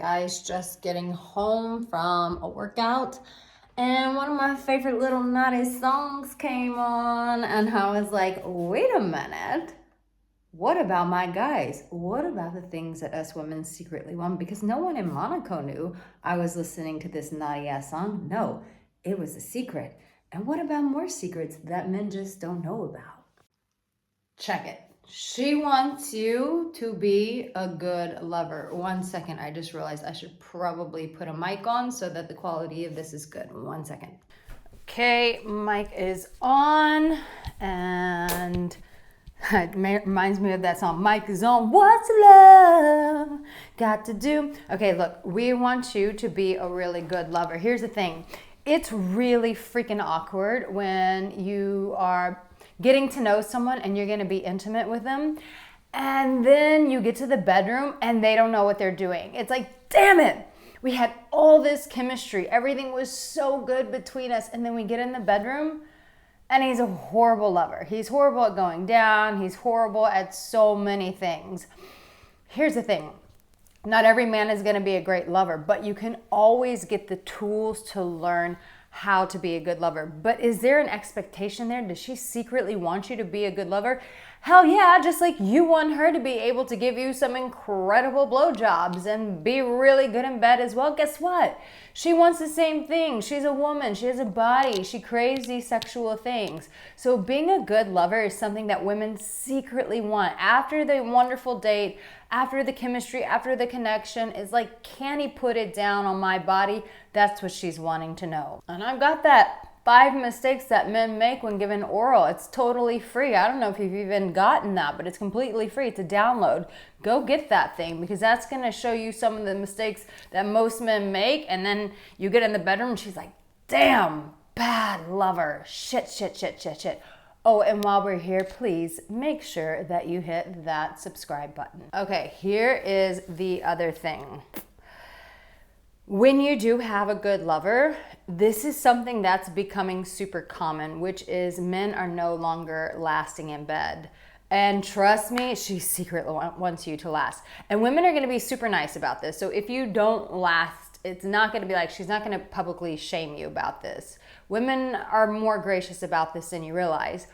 Guys, just getting home from a workout and one of my favorite little naughty songs came on and I was like, wait a minute. What about my guys? What about the things that us women secretly want? Because no one in Monaco knew I was listening to this naughty ass song. No, it was a secret. And what about more secrets that men just don't know about? Check it. She wants you to be a good lover. 1 second, I just realized I should probably put a mic on so that the quality of this is good. 1 second. Okay, mic is on, and it reminds me of that song, Mic is on, what's love got to do? Okay, look, we want you to be a really good lover. Here's the thing. It's really freaking awkward when you are getting to know someone and you're going to be intimate with them, and then you get to the bedroom and they don't know what they're doing. It's like, damn it, we had all this chemistry, everything was so good between us, and then we get in the bedroom and he's a horrible lover. He's horrible at going down, he's horrible at so many things. Here's the thing. Not every man is going to be a great lover, but you can always get the tools to learn how to be a good lover. But is there an expectation there? Does she secretly want you to be a good lover? Hell yeah, just like you want her to be able to give you some incredible blowjobs and be really good in bed as well. Guess what? She wants the same thing. She's a woman. She has a body. She craves these sexual things. So being a good lover is something that women secretly want. After the wonderful date, after the chemistry, after the connection, is like, can he put it down on my body? That's what she's wanting to know. And I've got that 5 mistakes that men make when given oral. It's totally free. I don't know if you've even gotten that, but it's completely free. It's a download. Go get that thing, because that's going to show you some of the mistakes that most men make. And then you get in the bedroom and she's like, damn, bad lover. Shit. Oh, and while we're here, please make sure that you hit that subscribe button. Okay, here is the other thing. When you do have a good lover, this is something that's becoming super common, which is men are no longer lasting in bed. And trust me, she secretly wants you to last. And women are going to be super nice about this. So if you don't last, it's not going to be like, she's not going to publicly shame you about this. Women are more gracious about this than you realize.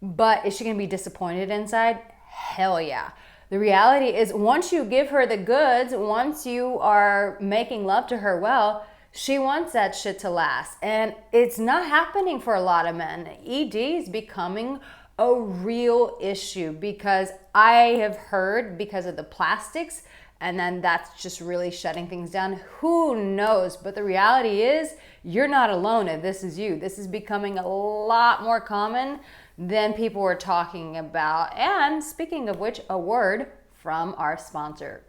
But is she going to be disappointed inside? Hell yeah. The reality is, once you give her the goods, once you are making love to her well, she wants that shit to last. And it's not happening for a lot of men. ED is becoming a real issue, because I have heard because of the plastics, and then that's just really shutting things down. Who knows? But the reality is, you're not alone if this is you. This is becoming a lot more common than people were talking about. And speaking of which, a word from our sponsor.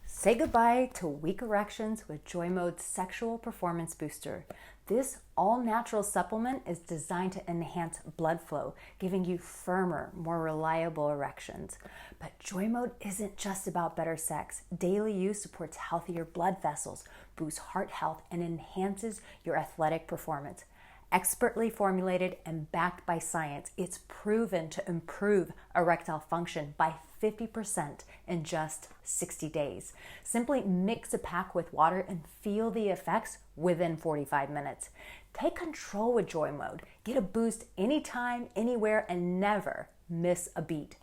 Say goodbye to weak erections with Joy Mode's Sexual Performance Booster. This all-natural supplement is designed to enhance blood flow, giving you firmer, more reliable erections. But Joy Mode isn't just about better sex. Daily use supports healthier blood vessels, boosts heart health, and enhances your athletic performance. Expertly formulated and backed by science, it's proven to improve erectile function by 50% in just 60 days. Simply mix a pack with water and feel the effects within 45 minutes. Take control with Joy Mode. Get a boost anytime, anywhere, and never miss a beat.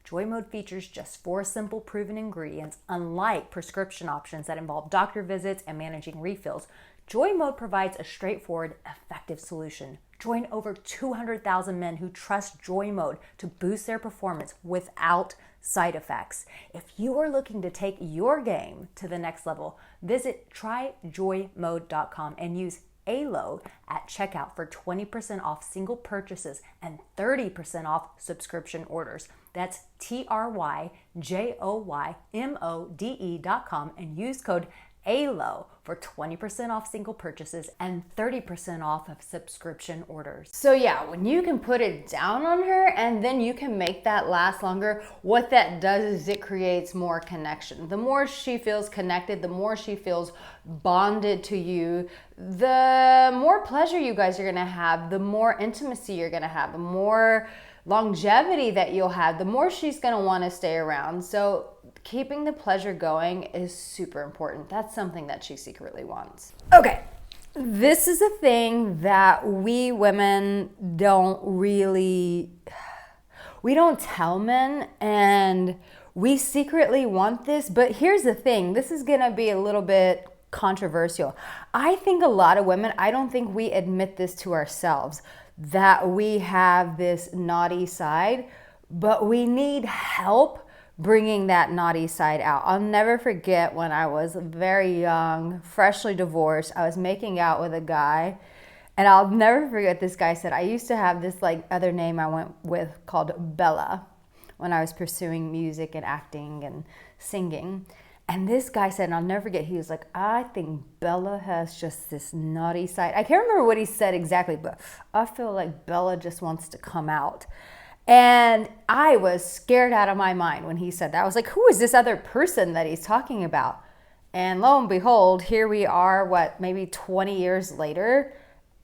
Joy Mode features just 4 simple proven ingredients. Unlike prescription options that involve doctor visits and managing refills, Joy Mode provides a straightforward, effective solution. Join over 200,000 men who trust Joy Mode to boost their performance without side effects. If you are looking to take your game to the next level, visit tryjoymode.com and use ALO at checkout for 20% off single purchases and 30% off subscription orders. That's tryjoymode.com and use code ALO for 20% off single purchases and 30% off of subscription orders. So yeah, when you can put it down on her and then you can make that last longer, what that does is it creates more connection. The more she feels connected, the more she feels bonded to you, the more pleasure you guys are gonna have, the more intimacy you're gonna have, the more longevity that you'll have, the more she's going to want to stay around. So keeping the pleasure going is super important. That's something that she secretly wants. Okay, this is a thing that we women we don't tell men, and we secretly want this. But here's the thing, this is gonna be a little bit controversial. I think a lot of women, I don't think we admit this to ourselves, that we have this naughty side, but we need help bringing that naughty side out. I'll never forget when I was very young, freshly divorced, I was making out with a guy, and I'll never forget this guy said, I used to have this like other name I went with called Bella when I was pursuing music and acting and singing. And this guy said, and I'll never forget, he was like, I think Bella has just this naughty side. I can't remember what he said exactly, but I feel like Bella just wants to come out. And I was scared out of my mind when he said that. I was like, who is this other person that he's talking about? And lo and behold, here we are, maybe 20 years later,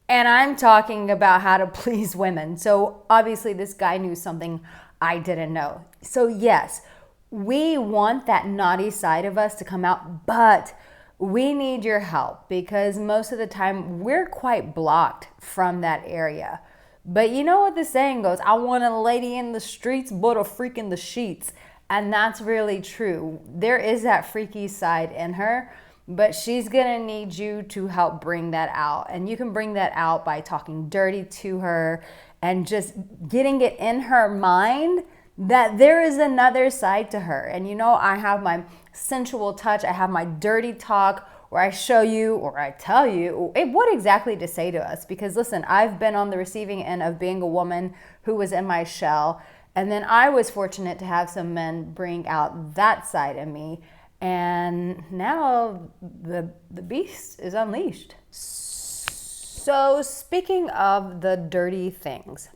and I'm talking about how to please women. So obviously this guy knew something I didn't know. So yes, we want that naughty side of us to come out, but we need your help because most of the time we're quite blocked from that area. But you know what the saying goes, I want a lady in the streets, but a freak in the sheets. And that's really true. There is that freaky side in her, but she's gonna need you to help bring that out. And you can bring that out by talking dirty to her and just getting it in her mind that there is another side to her. And you know, I have my sensual touch, I have my dirty talk where I show you or I tell you what exactly to say to us. Because listen, I've been on the receiving end of being a woman who was in my shell. And then I was fortunate to have some men bring out that side of me. And now the beast is unleashed. So speaking of the dirty things,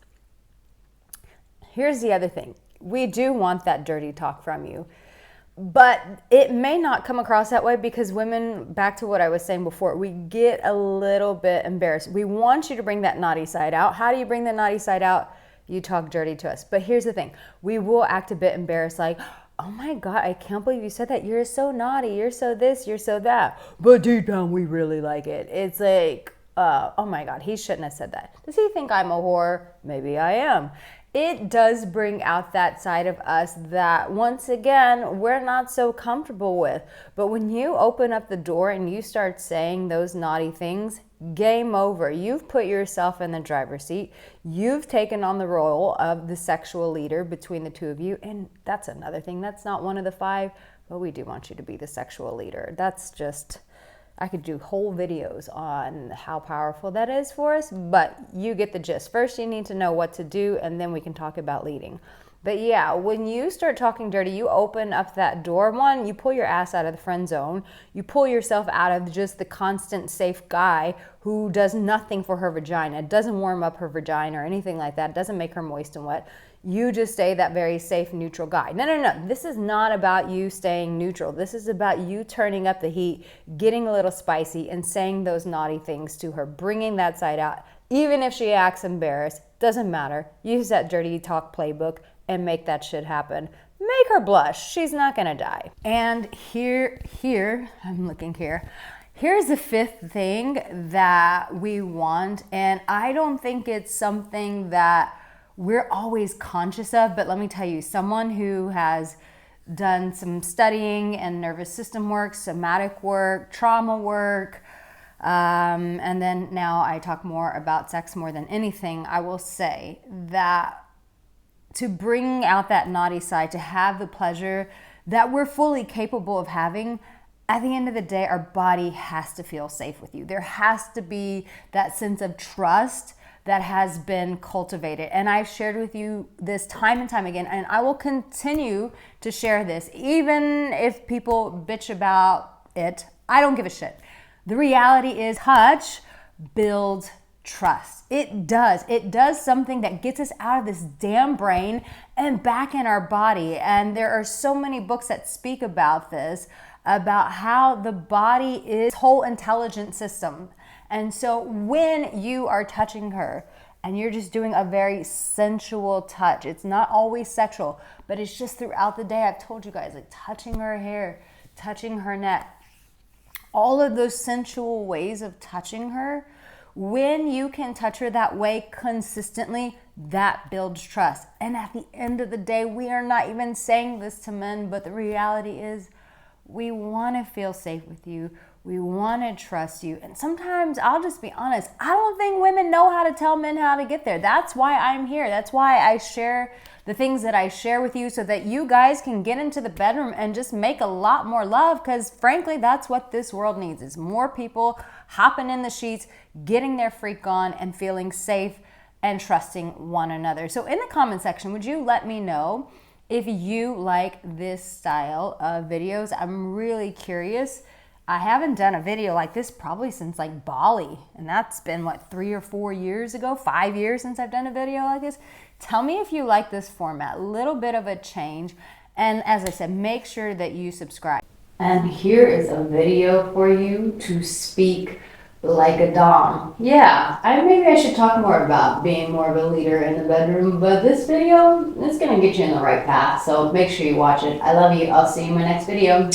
here's the other thing. We do want that dirty talk from you, but it may not come across that way because women, back to what I was saying before, we get a little bit embarrassed. We want you to bring that naughty side out. How do you bring the naughty side out? You talk dirty to us. But here's the thing. We will act a bit embarrassed, like, oh my God, I can't believe you said that. You're so naughty. You're so this, you're so that. But deep down, we really like it. It's like, oh my God, he shouldn't have said that. Does he think I'm a whore? Maybe I am. It does bring out that side of us that, once again, we're not so comfortable with. But when you open up the door and you start saying those naughty things, game over. You've put yourself in the driver's seat. You've taken on the role of the sexual leader between the two of you. And that's another thing. That's not one of the 5, but we do want you to be the sexual leader. That's just, I could do whole videos on how powerful that is for us, but you get the gist. First, you need to know what to do, and then we can talk about leading. But yeah, when you start talking dirty, you open up that door. One, you pull your ass out of the friend zone. You pull yourself out of just the constant safe guy who does nothing for her vagina, doesn't warm up her vagina or anything like that, doesn't make her moist and wet. You just stay that very safe, neutral guy. No. This is not about you staying neutral. This is about you turning up the heat, getting a little spicy, and saying those naughty things to her, bringing that side out. Even if she acts embarrassed, doesn't matter. Use that dirty talk playbook and make that shit happen. Make her blush. She's not gonna die. And here, I'm looking here. Here's the 5th thing that we want, and I don't think it's something that we're always conscious of, but let me tell you, someone who has done some studying and nervous system work, somatic work, trauma work, and then now I talk more about sex more than anything, I will say that to bring out that naughty side, to have the pleasure that we're fully capable of having, at the end of the day, our body has to feel safe with you. There has to be that sense of trust that has been cultivated. And I've shared with you this time and time again, and I will continue to share this, even if people bitch about it. I don't give a shit. The reality is touch builds trust. It does. It does something that gets us out of this damn brain and back in our body. And there are so many books that speak about this, about how the body is whole intelligent system. And so when you are touching her and you're just doing a very sensual touch. It's not always sexual, but it's just throughout the day. I've told you guys, like touching her hair, touching her neck, all of those sensual ways of touching her. When you can touch her that way consistently, that builds trust. And at the end of the day, we are not even saying this to men, but the reality is we want to feel safe with you. We want to trust you. And sometimes, I'll just be honest, I don't think women know how to tell men how to get there. That's why I'm here. That's why I share the things that I share with you, so that you guys can get into the bedroom and just make a lot more love. Because frankly, that's what this world needs, is more people hopping in the sheets, getting their freak on, and feeling safe and trusting one another. So in the comment section, would you let me know if you like this style of videos? I'm really curious. I haven't done a video like this probably since like Bali, and that's been what, 3 or 4 years ago, 5 years since I've done a video like this. Tell me if you like this format, a little bit of a change. And as I said, make sure that you subscribe. And here is a video for you to speak like a dom. Yeah, maybe I should talk more about being more of a leader in the bedroom, but this video is gonna get you in the right path, so make sure you watch it. I love you. I'll see you in my next video.